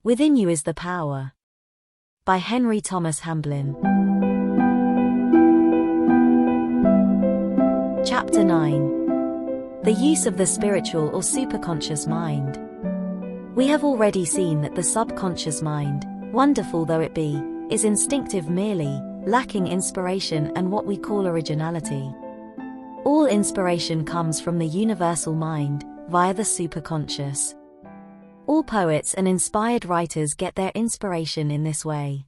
Within You is the Power. By Henry Thomas Hamblin. Chapter 9. The Use of the Spiritual or Superconscious Mind. We have already seen that the subconscious mind, wonderful though it be, is instinctive merely, lacking inspiration and what we call originality. All inspiration comes from the universal mind, via the superconscious. All poets and inspired writers get their inspiration in this way.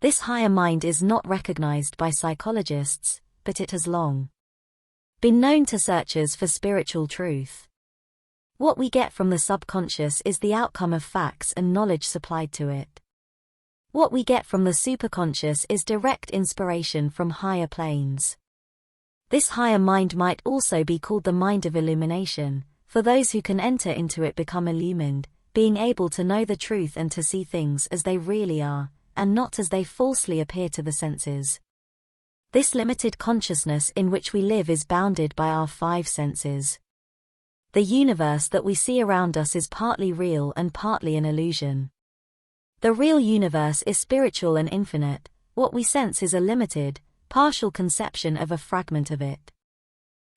This higher mind is not recognized by psychologists, but it has long been known to searchers for spiritual truth. What we get from the subconscious is the outcome of facts and knowledge supplied to it. What we get from the superconscious is direct inspiration from higher planes. This higher mind might also be called the mind of illumination, for those who can enter into it become illumined, being able to know the truth and to see things as they really are, and not as they falsely appear to the senses. This limited consciousness in which we live is bounded by our five senses. The universe that we see around us is partly real and partly an illusion. The real universe is spiritual and infinite. What we sense is a limited, partial conception of a fragment of it.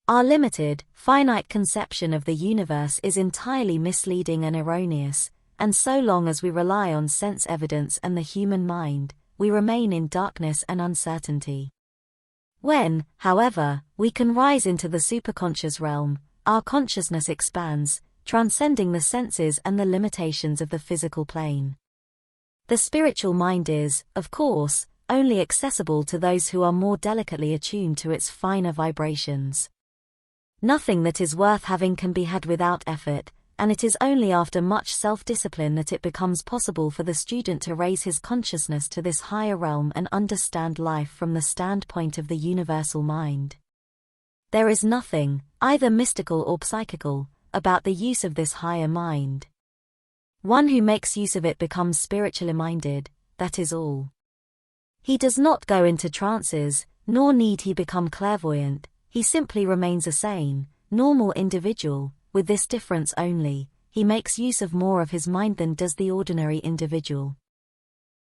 Our limited, finite conception of the universe is entirely misleading and erroneous, and so long as we rely on sense evidence and the human mind, we remain in darkness and uncertainty. When, however, we can rise into the superconscious realm, our consciousness expands, transcending the senses and the limitations of the physical plane. The spiritual mind is, of course, only accessible to those who are more delicately attuned to its finer vibrations. Nothing that is worth having can be had without effort, and it is only after much self-discipline that it becomes possible for the student to raise his consciousness to this higher realm and understand life from the standpoint of the universal mind. There is nothing, either mystical or psychical, about the use of this higher mind. One who makes use of it becomes spiritually minded, that is all. He does not go into trances, nor need he become clairvoyant. He simply remains a sane, normal individual, with this difference only, he makes use of more of his mind than does the ordinary individual.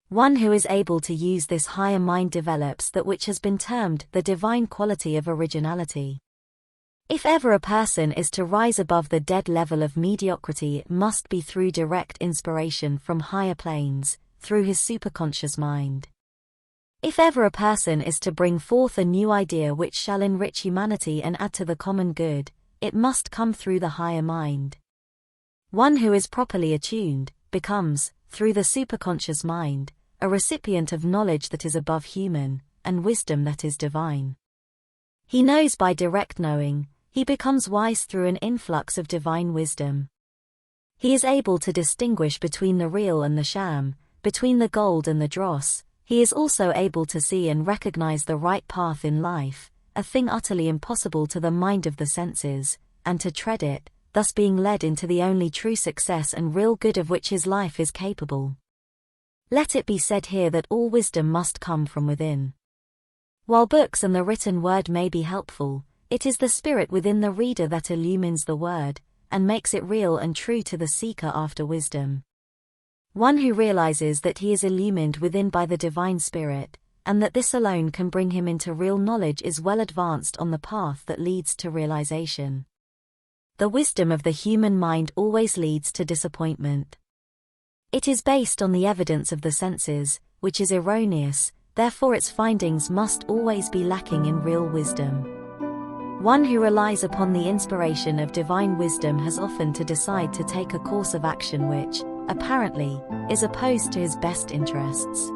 One who is able to use this higher mind develops that which has been termed the divine quality of originality. If ever a person is to rise above the dead level of mediocrity, it must be through direct inspiration from higher planes, through his superconscious mind. If ever a person is to bring forth a new idea which shall enrich humanity and add to the common good, it must come through the higher mind. One who is properly attuned, becomes, through the superconscious mind, a recipient of knowledge that is above human, and wisdom that is divine. He knows by direct knowing, he becomes wise through an influx of divine wisdom. He is able to distinguish between the real and the sham, between the gold and the dross. He is also able to see and recognize the right path in life, a thing utterly impossible to the mind of the senses, and to tread it, thus being led into the only true success and real good of which his life is capable. Let it be said here that all wisdom must come from within. While books and the written word may be helpful, it is the spirit within the reader that illumines the word, and makes it real and true to the seeker after wisdom. One who realizes that he is illumined within by the divine spirit, and that this alone can bring him into real knowledge is well advanced on the path that leads to realization. The wisdom of the human mind always leads to disappointment. It is based on the evidence of the senses, which is erroneous, therefore its findings must always be lacking in real wisdom. One who relies upon the inspiration of divine wisdom has often to decide to take a course of action which, apparently, is opposed to his best interests.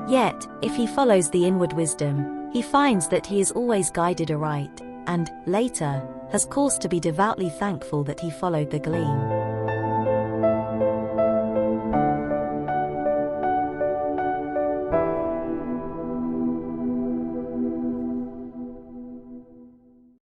Yet, if he follows the inward wisdom, he finds that he is always guided aright, and, later, has cause to be devoutly thankful that he followed the gleam.